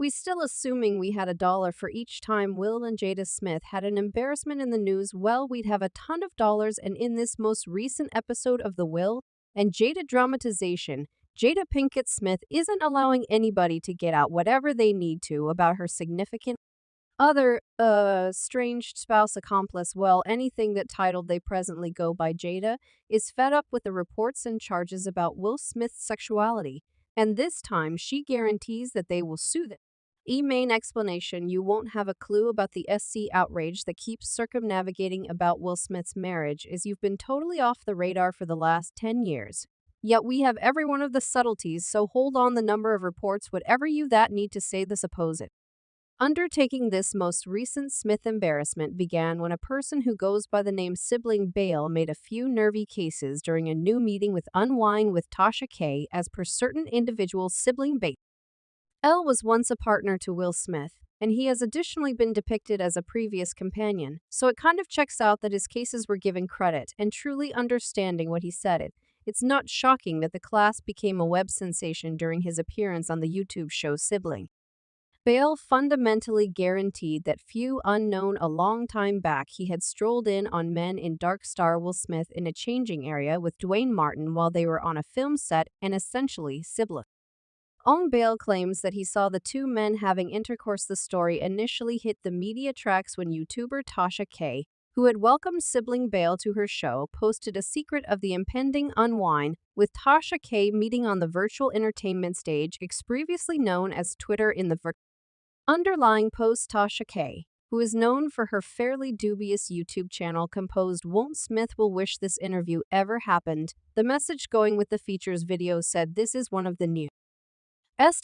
We still assuming we had a dollar for each time Will and Jada Smith had an embarrassment in the news, well, we'd have a ton of dollars, and in this most recent episode of the Will and Jada dramatization, Jada Pinkett Smith isn't allowing anybody to get out whatever they need to about her significant other, estranged spouse accomplice, well, anything that titled they presently go by Jada, is fed up with the reports and charges about Will Smith's sexuality, and this time she guarantees that they will sue them. Main explanation: you won't have a clue about the SC outrage that keeps circumnavigating about Will Smith's marriage, as you've been totally off the radar for the last 10 years. Yet we have every one of the subtleties, so hold on the number of reports, whatever you that need to say the supposed. Undertaking this most recent Smith embarrassment began when a person who goes by the name Sibling Bale made a few nervy cases during a new meeting with Unwind with Tasha K. As per certain individuals, Sibling Bale L was once a partner to Will Smith, and he has additionally been depicted as a previous companion, so it kind of checks out that his cases were given credit, and truly understanding what he said it's not shocking that the class became a web sensation during his appearance on the YouTube show Sibling. Bale fundamentally guaranteed that few unknown a long time back he had strolled in on Men in Dark star Will Smith in a changing area with Duane Martin while they were on a film set and essentially sibling. Bale claims that he saw the two men having intercourse. The story initially hit the media tracks when YouTuber Tasha K., who had welcomed Sibling Bale to her show, posted a secret of the impending Unwind with Tasha K. meeting on the virtual entertainment stage, previously known as Twitter. In the underlying post, Tasha K., who is known for her fairly dubious YouTube channel composed "Won't Smith will wish this interview ever happened." The message going with the features video said this is one of the new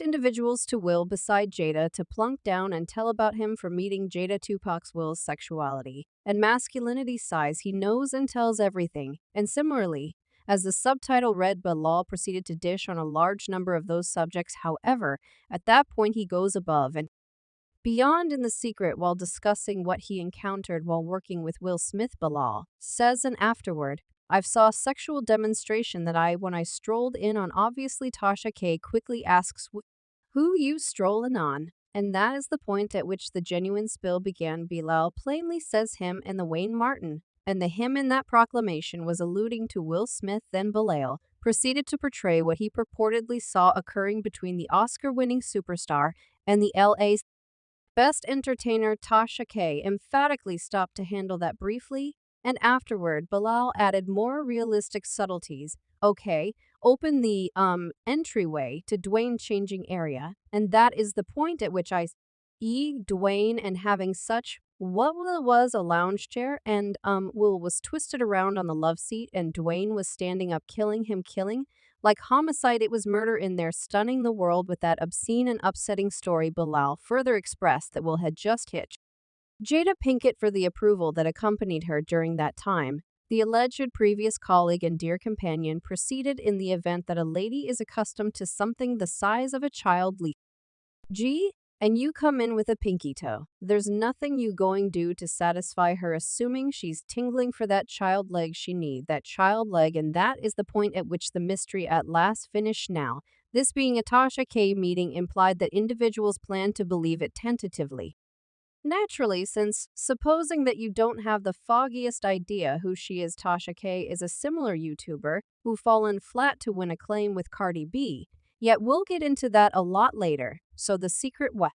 individuals to Will beside Jada to plunk down and tell about him from meeting Jada. Tupac's Will's sexuality and masculinity size, he knows and tells everything, and similarly, as the subtitle read, Bilal proceeded to dish on a large number of those subjects. However, at that point he goes above and beyond in the secret while discussing what he encountered while working with Will Smith. Bilal says, and afterward, I've saw a sexual demonstration that when I strolled in on. Obviously, Tasha K. quickly asks, who you strolling on? And that is the point at which the genuine spill began. Bilal plainly says him and the Wayne Martin, and the him in that proclamation was alluding to Will Smith. Then Bilal proceeded to portray what he purportedly saw occurring between the Oscar-winning superstar and the LA's best entertainer. Tasha K. emphatically stopped to handle that briefly, and afterward, Bilal added more realistic subtleties. Okay, open the entryway to Duane changing area, and that is the point at which I Duane and having such what was a lounge chair, and Will was twisted around on the love seat, and Duane was standing up, killing like homicide. It was murder in there, stunning the world with that obscene and upsetting story. Bilal further expressed that Will had just hit Jada Pinkett for the approval that accompanied her during that time. The alleged previous colleague and dear companion proceeded in the event that a lady is accustomed to something the size of a child and you come in with a pinky toe. There's nothing you going do to satisfy her, assuming she's tingling for that child leg. She need that child leg, and that is the point at which the mystery at last finished. Now, this being a Tasha K. meeting implied that individuals plan to believe it tentatively. Naturally, since supposing that you don't have the foggiest idea who she is, Tasha K. is a similar YouTuber who fallen flat to win acclaim with Cardi B, yet we'll get into that a lot later. So the secret was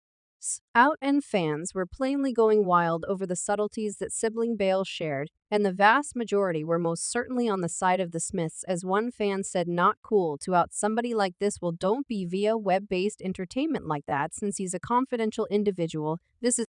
out, and fans were plainly going wild over the subtleties that Sibling Bale shared, and the vast majority were most certainly on the side of the Smiths. As one fan said, not cool to out somebody like this. Well, don't be via web-based entertainment like that, since he's a confidential individual. This is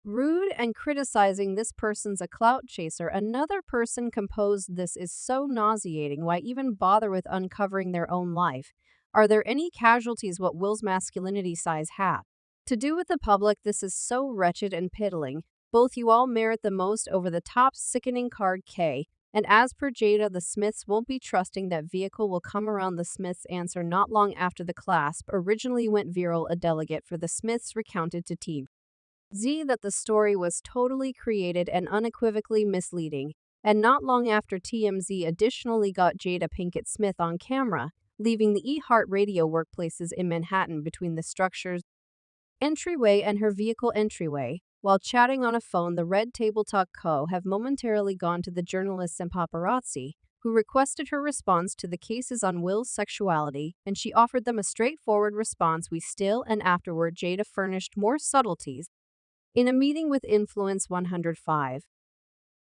rude, and criticizing this person's a clout chaser. Another person composed, this is so nauseating, why even bother with uncovering their own life? Are there any casualties what Will's masculinity size have to do with the public? This is so wretched and piddling. Both you all merit the most over the top sickening card K. And as per Jada, the Smiths won't be trusting that vehicle will come around. The Smiths answer not long after the clasp originally went viral. A delegate for the Smiths recounted to Team that the story was totally created and unequivocally misleading, and not long after TMZ additionally got Jada Pinkett Smith on camera, leaving the iHeartRadio workplaces in Manhattan between the structures. entryway and her vehicle entryway. While chatting on a phone, the Red Table Talk Co. have momentarily gone to the journalists and paparazzi, who requested her response to the cases on Will's sexuality, and she offered them a straightforward response. We still, and afterward, Jada furnished more subtleties. In a meeting with Influence 105,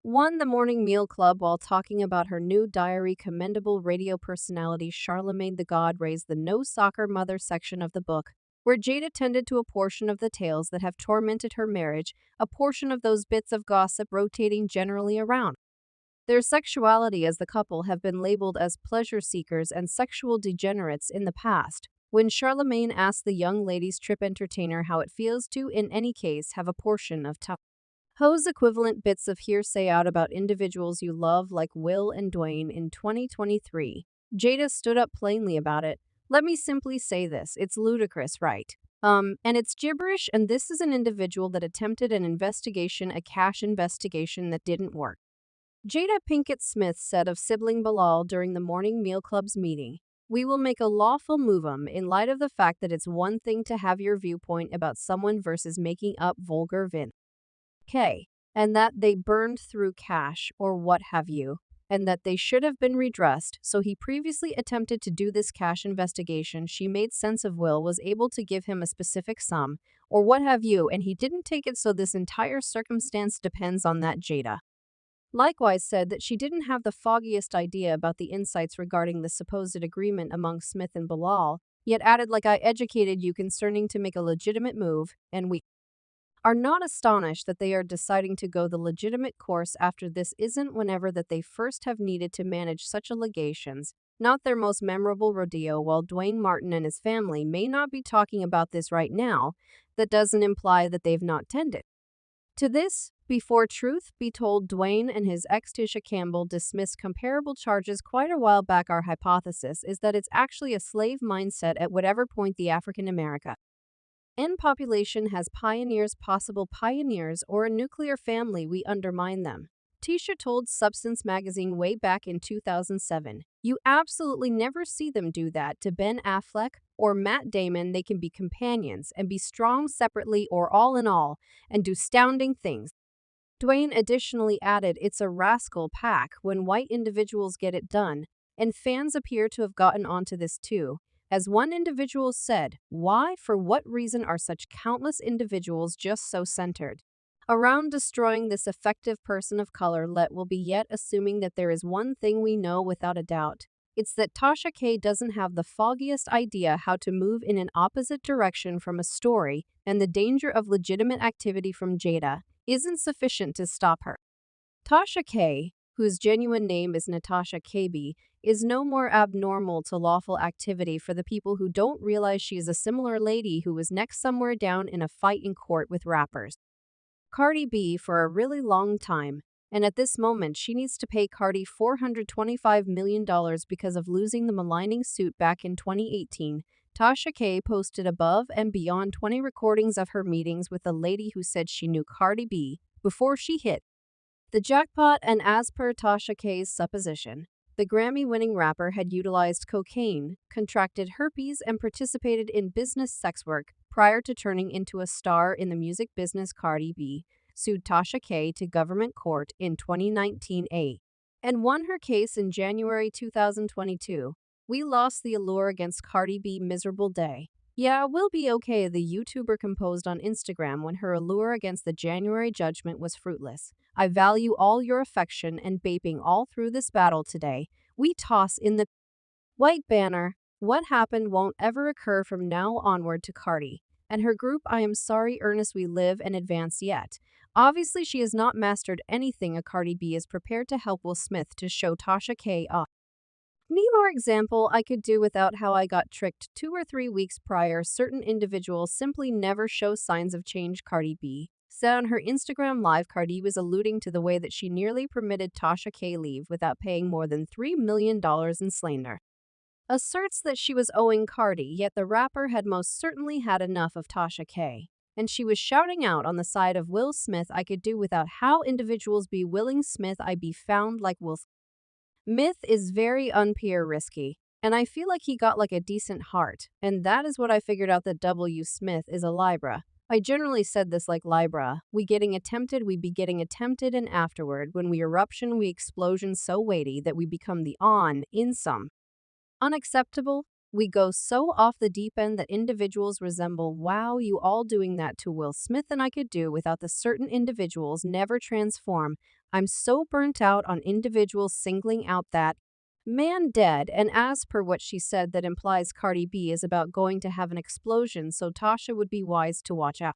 won the Morning Meal Club while talking about her new diary, commendable radio personality Charlemagne the God raised the No Soccer Mother section of the book, where Jada tended to a portion of the tales that have tormented her marriage, a portion of those bits of gossip rotating generally around their sexuality, as the couple have been labeled as pleasure seekers and sexual degenerates in the past. When Charlemagne asked the young ladies trip entertainer how it feels to, in any case, have a portion of Ho's equivalent bits of hearsay out about individuals you love like Will and Duane in 2023, Jada stood up plainly about it. Let me simply say this, it's ludicrous, right? And it's gibberish, and this is an individual that attempted an investigation, a cash investigation that didn't work. Jada Pinkett Smith said of sibling Bilal during the Morning Meal Club's meeting, "We will make a lawful move in light of the fact that it's one thing to have your viewpoint about someone versus making up vulgar and that they burned through cash or what have you, and that they should have been redressed, so he previously attempted to do this cash investigation. She made sense of Will was able to give him a specific sum, or what have you, and he didn't take it, so this entire circumstance depends on that." Jada likewise said that she didn't have the foggiest idea about the insights regarding the supposed agreement among Smith and Bilal, yet added, like I educated you concerning to make a legitimate move, and we are not astonished that they are deciding to go the legitimate course after this isn't whenever that they first have needed to manage such allegations, not their most memorable rodeo. While Duane Martin and his family may not be talking about this right now, that doesn't imply that they've not tended to this. Before truth be told, Duane and his ex Tisha Campbell dismissed comparable charges quite a while back. Our hypothesis is that it's actually a slave mindset at whatever point the African American population has pioneers, possible pioneers, or a nuclear family, we undermine them. Tisha told Substance magazine way back in 2007, "You absolutely never see them do that to Ben Affleck or Matt Damon. They can be companions and be strong separately or all in all and do astounding things." Duane additionally added, "It's a rascal pack when white individuals get it done, and fans appear to have gotten onto this too." As one individual said, "Why, for what reason are such countless individuals just so centered around destroying this effective person of color? Let will be yet assuming that there is one thing we know without a doubt. It's that Tasha K doesn't have the foggiest idea how to move in an opposite direction from a story, and the danger of legitimate activity from Jada isn't sufficient to stop her." Tasha K, whose genuine name is Natasha KB, is no more abnormal to lawful activity for the people who don't realize she is a similar lady who was next somewhere down in a fight in court with rappers Cardi B for a really long time, and at this moment she needs to pay Cardi $425 million because of losing the maligning suit back in 2018. Tasha K posted above and beyond 20 recordings of her meetings with a lady who said she knew Cardi B before she hit the jackpot, and as per Tasha K's supposition, the Grammy-winning rapper had utilized cocaine, contracted herpes, and participated in business sex work prior to turning into a star in the music business. Cardi B sued Tasha K to government court in 2019 and won her case in January 2022. "We lost the allure against Cardi B. Miserable day. Yeah, we'll be okay," the YouTuber composed on Instagram when her allure against the January judgment was fruitless. "I value all your affection and vaping all through this battle today. We toss in the white banner. What happened won't ever occur from now onward to Cardi and her group. I am sorry, Ernest, we live and advance yet." Obviously, she has not mastered anything. A Cardi B is prepared to help Will Smith to show Tasha K off. Need more example I could do without how I got tricked 2 or 3 weeks prior. Certain individuals simply never show signs of change, Cardi B said on her Instagram Live. Cardi was alluding to the way that she nearly permitted Tasha K leave without paying more than $3 million in slander. Asserts that she was owing Cardi, yet the rapper had most certainly had enough of Tasha K. And she was shouting out on the side of Will Smith, "I could do without how individuals be willing Smith I be found like Will." Myth is very unpeer risky. And I feel like he got like a decent heart. And that is what I figured out that W. Smith is a Libra. I generally said this like Libra. We getting attempted, we be getting attempted, and afterward, when we eruption, we explosion so weighty that we become the on in some. Unacceptable. We go so off the deep end that individuals resemble, wow, you all doing that to Will Smith and I could do without the certain individuals never transform. I'm so burnt out on individuals singling out that man dead, and as per what she said, that implies Cardi B is about going to have an explosion, so Tasha would be wise to watch out.